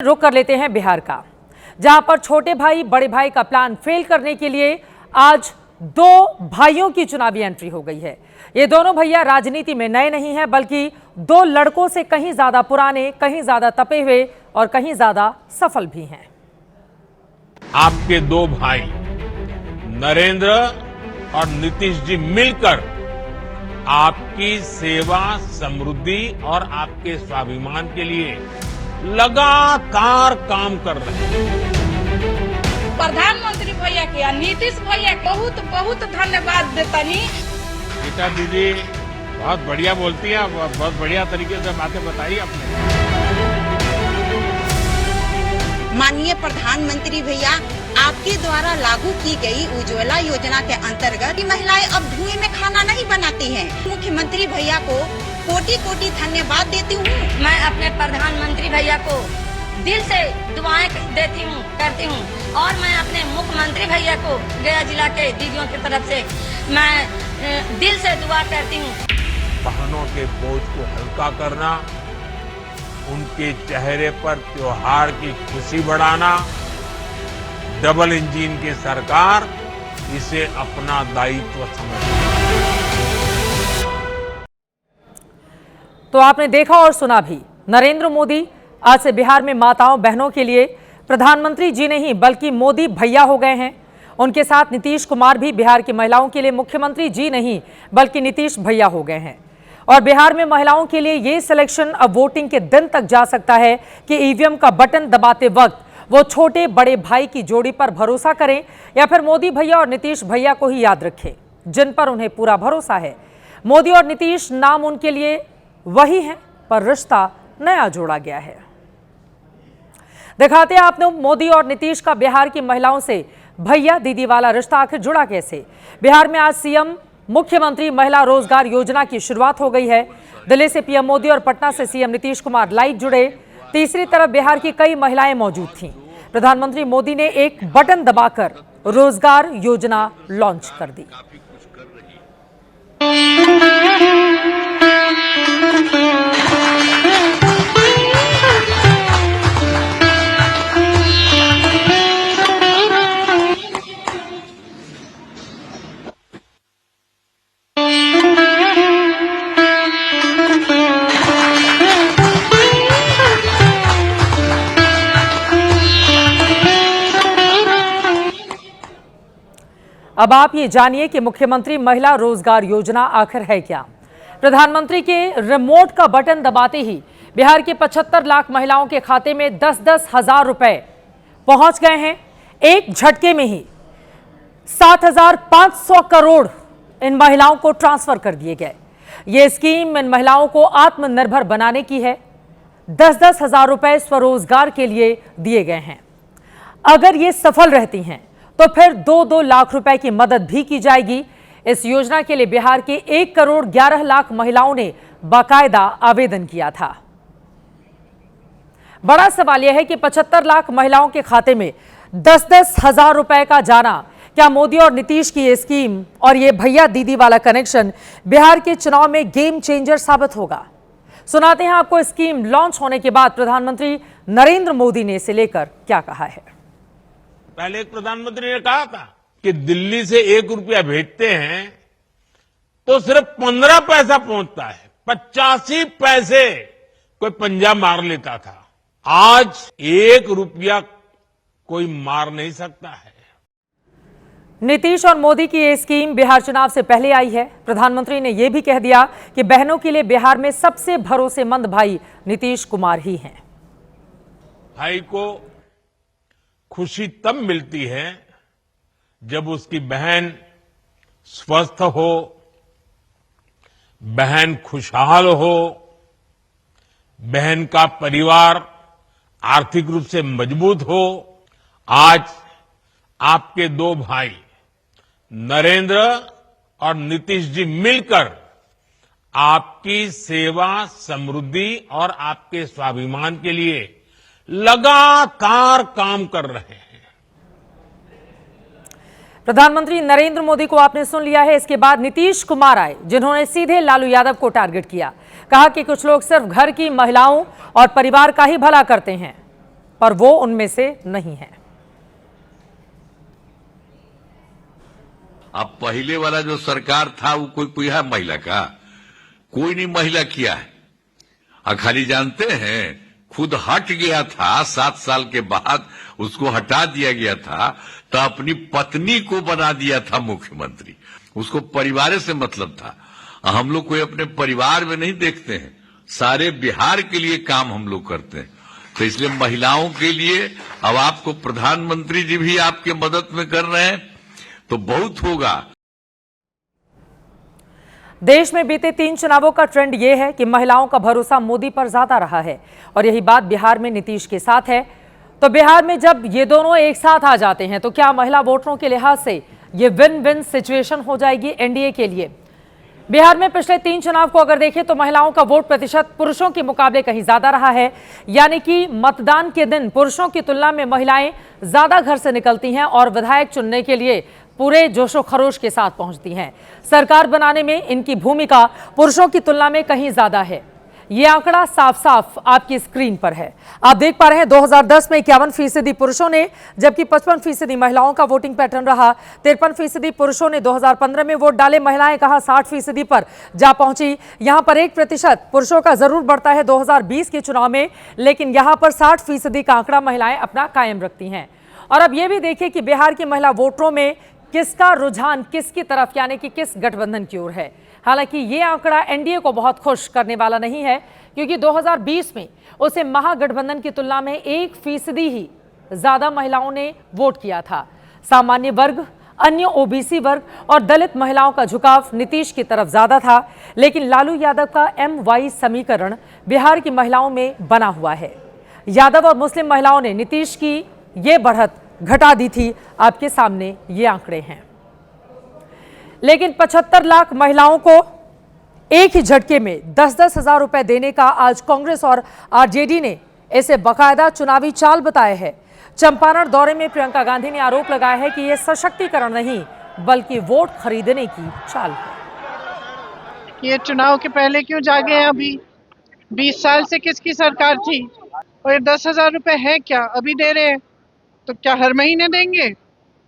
रुक कर लेते हैं बिहार का, जहां पर छोटे भाई बड़े भाई का प्लान फेल करने के लिए आज दो भाइयों की चुनावी एंट्री हो गई है। ये दोनों भैया राजनीति में नए नहीं हैं, बल्कि दो लड़कों से कहीं ज्यादा पुराने, कहीं ज्यादा तपे हुए और कहीं ज्यादा सफल भी हैं। आपके दो भाई नरेंद्र और नीतीश जी मिलकर आपकी सेवा, समृद्धि और आपके स्वाभिमान के लिए लगातार काम कर रहे हैं। प्रधानमंत्री भैया के, नीतीश भैया बहुत बहुत धन्यवाद देतनी। गीता दीदी बहुत बढ़िया बोलती हैं, बहुत बढ़िया तरीके से बातें बताई आपने। माननीय प्रधानमंत्री भैया, आपके द्वारा लागू की गई उज्ज्वला योजना के अंतर्गत महिलाएं अब धुएं में खाना नहीं बनाती हैं। मुख्यमंत्री भैया को कोटि कोटि धन्यवाद देती हूँ। मैं अपने प्रधानमंत्री भैया को दिल से दुआएं देती हूँ, करती हूँ, और मैं अपने मुख्यमंत्री भैया को गया जिला के दीदियों की तरफ से मैं दिल से दुआ करती हूँ। बहनों के बोझ को हल्का करना, उनके चेहरे पर त्योहार की खुशी बढ़ाना, डबल इंजन की सरकार इसे अपना दायित्व समझती है। तो आपने देखा और सुना भी, नरेंद्र मोदी आज से बिहार में माताओं बहनों के लिए प्रधानमंत्री जी नहीं बल्कि मोदी भैया हो गए हैं। उनके साथ नीतीश कुमार भी बिहार की महिलाओं के लिए मुख्यमंत्री जी नहीं बल्कि नीतीश भैया हो गए हैं। और बिहार में महिलाओं के लिए ये सिलेक्शन अब वोटिंग के दिन तक जा सकता है कि ईवीएम का बटन दबाते वक्त वो छोटे बड़े भाई की जोड़ी पर भरोसा करें या फिर मोदी भैया और नीतीश भैया को ही याद रखें, जिन पर उन्हें पूरा भरोसा है। मोदी और नीतीश नाम उनके लिए वही हैं, पर रिश्ता नया जोड़ा गया है। दिखाते हैं आपने मोदी और नीतीश का बिहार की महिलाओं से भैया दीदी वाला रिश्ता आखिर जुड़ा कैसे। बिहार में आज सीएम मुख्यमंत्री महिला रोजगार योजना की शुरुआत हो गई है। दिल्ली से पीएम मोदी और पटना से सीएम नीतीश कुमार लाइव जुड़े। तीसरी तरफ बिहार की कई महिलाएं मौजूद थीं। प्रधानमंत्री मोदी ने एक बटन दबाकर रोजगार योजना लॉन्च कर दी। अब आप ये जानिए कि मुख्यमंत्री महिला रोजगार योजना आखिर है क्या। प्रधानमंत्री के रिमोट का बटन दबाते ही बिहार के 75 लाख महिलाओं के खाते में 10-10 हजार रुपए पहुंच गए हैं। एक झटके में ही 7,500 करोड़ इन महिलाओं को ट्रांसफर कर दिए गए। ये स्कीम इन महिलाओं को आत्मनिर्भर बनाने की है। 10-10 हजार रुपए स्वरोजगार के लिए दिए गए हैं। अगर ये सफल रहती हैं तो फिर 2-2 लाख रुपए की मदद भी की जाएगी। इस योजना के लिए बिहार के 1 करोड़ 11 लाख महिलाओं ने बाकायदा आवेदन किया था। बड़ा सवाल यह है कि 75 लाख महिलाओं के खाते में 10-10 हजार रुपए का जाना, क्या मोदी और नीतीश की ये स्कीम और ये भैया दीदी वाला कनेक्शन बिहार के चुनाव में गेम चेंजर साबित होगा? सुनाते हैं आपको स्कीम लॉन्च होने के बाद प्रधानमंत्री नरेंद्र मोदी ने इसे लेकर क्या कहा है। पहले एक प्रधानमंत्री ने कहा था कि दिल्ली से 1 रुपया भेजते हैं तो सिर्फ 15 पैसा पहुंचता है, 85 पैसे कोई पंजाब मार लेता था। आज 1 रुपया कोई मार नहीं सकता है। नीतीश और मोदी की ये स्कीम बिहार चुनाव से पहले आई है। प्रधानमंत्री ने यह भी कह दिया कि बहनों के लिए बिहार में सबसे भरोसेमंद भाई नीतीश कुमार ही हैं। भाई को खुशी तब मिलती है जब उसकी बहन स्वस्थ हो, बहन खुशहाल हो, बहन का परिवार आर्थिक रूप से मजबूत हो। आज आपके दो भाई नरेंद्र और नीतीश जी मिलकर आपकी सेवा, समृद्धि और आपके स्वाभिमान के लिए लगातार काम कर रहे हैं। प्रधानमंत्री नरेंद्र मोदी को आपने सुन लिया है। इसके बाद नीतीश कुमार आए, जिन्होंने सीधे लालू यादव को टारगेट किया। कहा कि कुछ लोग सिर्फ घर की महिलाओं और परिवार का ही भला करते हैं। पर वो उनमें से नहीं है। अब पहले वाला जो सरकार था वो कोई है महिला का? कोई नहीं महिला किया है। खाली जानते हैं खुद हट गया था, 7 साल के बाद उसको हटा दिया गया था, तो अपनी पत्नी को बना दिया था मुख्यमंत्री। उसको परिवार से मतलब था। हम लोग कोई अपने परिवार में नहीं देखते हैं, सारे बिहार के लिए काम हम लोग करते हैं। तो इसलिए महिलाओं के लिए अब आपको प्रधानमंत्री जी भी आपके मदद में कर रहे हैं तो बहुत होगा। देश में बीते 3 चुनावों का ट्रेंड यह है कि महिलाओं का भरोसा मोदी पर ज्यादा रहा है और यही बात बिहार में नीतीश के साथ है। तो बिहार में जब ये दोनों एक साथ आ जाते हैं तो क्या महिला वोटरों के लिहाज से ये विन विन सिचुएशन हो जाएगी एनडीए के लिए? बिहार में पिछले 3 चुनाव को अगर देखें तो महिलाओं का वोट प्रतिशत पुरुषों के मुकाबले कहीं ज्यादा रहा है, यानी कि मतदान के दिन पुरुषों की तुलना में महिलाएं ज्यादा घर से निकलती हैं और विधायक चुनने के लिए पूरे जोशो खरोश के साथ पहुंचती हैं। सरकार बनाने में इनकी भूमिका पुरुषों की तुलना में कहीं ज्यादा है। ये आंकड़ा साफ साफ आपकी स्क्रीन पर है। आप देख पा रहे हैं 2010 में 51% पुरुषों ने, जबकि 55% महिलाओं का वोटिंग पैटर्न रहा। 53% पुरुषों ने 2015 में वोट डाले, महिलाएं कहां 60% पर जा पहुंची। यहां पर 1% पुरुषों का जरूर बढ़ता है 2020 के चुनाव में, लेकिन यहां पर 60% का आंकड़ा महिलाएं अपना कायम रखती हैं। और अब यह भी देखिए कि बिहार की महिला वोटरों में किसका रुझान किसकी तरफ, यानी कि किस गठबंधन की ओर है। हालांकि ये आंकड़ा एनडीए को बहुत खुश करने वाला नहीं है, क्योंकि 2020 में उसे महागठबंधन की तुलना में 1% ही ज्यादा महिलाओं ने वोट किया था। सामान्य वर्ग, अन्य ओबीसी वर्ग और दलित महिलाओं का झुकाव नीतीश की तरफ ज्यादा था, लेकिन लालू यादव का MY समीकरण बिहार की महिलाओं में बना हुआ है। यादव और मुस्लिम महिलाओं ने नीतीश की ये बढ़त घटा दी थी। आपके सामने ये आंकड़े हैं। लेकिन 75 लाख महिलाओं को एक ही झटके में 10-10 हजार रुपए देने का आज कांग्रेस और आरजेडी ने इसे बकायदा चुनावी चाल बताया है। चंपारण दौरे में प्रियंका गांधी ने आरोप लगाया है कि यह सशक्तिकरण नहीं बल्कि वोट खरीदने की चाल है। ये चुनाव के पहले क्यों जागे हैं? अभी 20 साल से किसकी सरकार थी और ये 10,000 रुपए है क्या अभी दे रहे हैं? तो क्या हर महीने देंगे?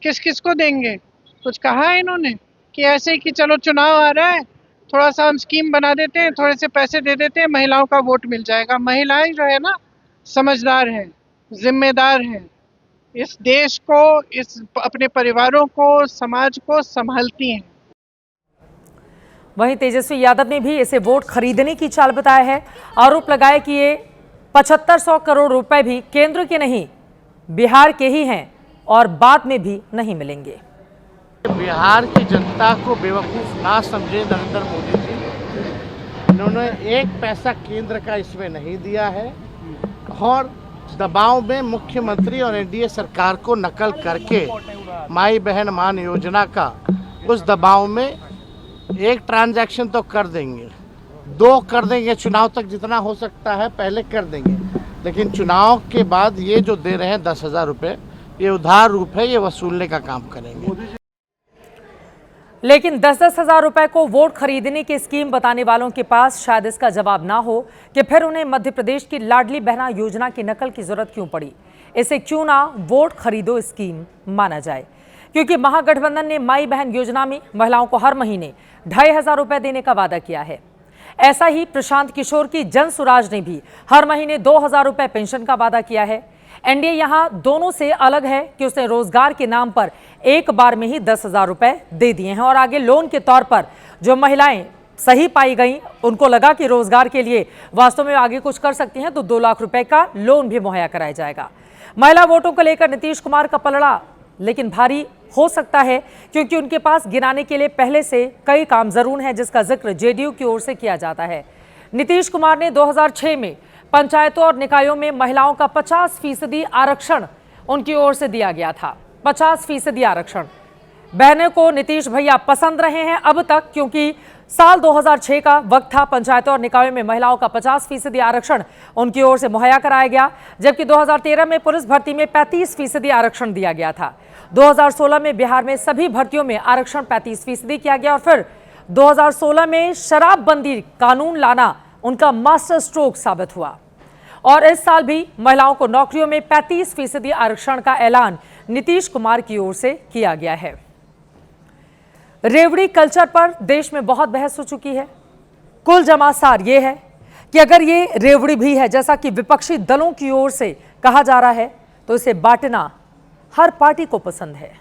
किस किस को देंगे? कुछ कहा है इन्होंने कि ऐसे ही कि चलो चुनाव आ रहा है, थोड़ा सा हम स्कीम बना देते हैं, थोड़े से पैसे दे देते हैं, महिलाओं का वोट मिल जाएगा। महिलाएं जो है ना समझदार हैं, जिम्मेदार हैं, इस देश को, इस अपने परिवारों को, समाज को संभालती हैं। वहीं तेजस्वी यादव ने भी इसे वोट खरीदने की चाल बताया है। आरोप लगाया कि ये 7500 करोड़ रुपए भी केंद्र के नहीं बिहार के ही हैं और बाद में भी नहीं मिलेंगे। बिहार की जनता को बेवकूफ़ ना समझे नरेंद्र मोदी जी। इन्होंने 1 पैसा केंद्र का इसमें नहीं दिया है और दबाव में मुख्यमंत्री और एनडीए सरकार को नकल करके माई बहन मान योजना का उस दबाव में 1 ट्रांजैक्शन तो कर देंगे, 2 कर देंगे, चुनाव तक जितना हो सकता है पहले कर देंगे, लेकिन चुनाव के बाद ये जो दे रहे हैं 10,000 रुपये, ये उधार रूप है, ये वसूलने का काम करेंगे। लेकिन 10-10 हजार रुपए को वोट खरीदने की स्कीम बताने वालों के पास शायद इसका जवाब ना हो कि फिर उन्हें मध्य प्रदेश की लाडली बहना योजना की नकल की जरूरत क्यों पड़ी। इसे क्यों ना वोट खरीदो स्कीम माना जाए, क्योंकि महागठबंधन ने माई बहन योजना में महिलाओं को हर महीने 2,500 रुपए देने का वादा किया है। ऐसा ही प्रशांत किशोर की जन सुराज ने भी हर महीने 2,000 रुपए पेंशन का वादा किया है। एनडीए यहां दोनों से अलग है कि उसने रोजगार के नाम पर एक बार में ही 10,000 रुपए दे दिए हैं और आगे लोन के तौर पर जो महिलाएं सही पाई गई, उनको लगा कि रोजगार के लिए वास्तव में आगे कुछ कर सकती हैं, तो 2 लाख रुपए का लोन भी मुहैया कराया जाएगा। महिला वोटों को लेकर नीतीश कुमार का पलड़ा लेकिन भारी हो सकता है, क्योंकि उनके पास गिनाने के लिए पहले से कई काम जरूर हैं, जिसका जिक्र जेडीयू की ओर से किया जाता है। नीतीश कुमार ने 2006 में पंचायतों और निकायों में महिलाओं का 50% आरक्षण उनकी ओर से दिया गया था। 50% आरक्षण बहनों को नीतीश भैया पसंद रहे हैं अब तक, क्योंकि साल 2006 का वक्त था, पंचायतों और निकायों में महिलाओं का 50% आरक्षण उनकी ओर से मुहैया कराया गया, जबकि 2013 में पुलिस भर्ती में 35% आरक्षण दिया गया था। 2016 में बिहार में सभी भर्तियों में आरक्षण 35% किया गया और फिर 2016 में शराबबंदी कानून लाना उनका मास्टर स्ट्रोक साबित हुआ। और इस साल भी महिलाओं को नौकरियों में 35% आरक्षण का ऐलान नीतीश कुमार की ओर से किया गया है। रेवड़ी कल्चर पर देश में बहुत बहस हो चुकी है। कुल जमासार ये है कि अगर ये रेवड़ी भी है जैसा कि विपक्षी दलों की ओर से कहा जा रहा है, तो इसे बांटना हर पार्टी को पसंद है।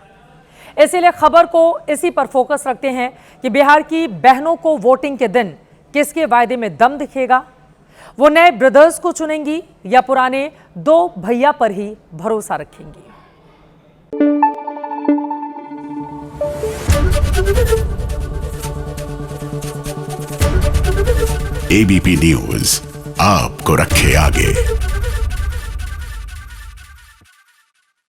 इसीलिए खबर को इसी पर फोकस रखते हैं कि बिहार की बहनों को वोटिंग के दिन किसके वायदे में दम दिखेगा। वो नए ब्रदर्स को चुनेंगी या पुराने दो भैया पर ही भरोसा रखेंगी। एबीपी न्यूज आपको रखे आगे।